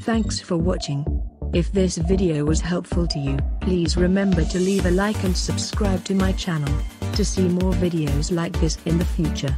Thanks for watching. If this video was helpful to you, please remember to leave a like and subscribe to my channel to see more videos like this in the future.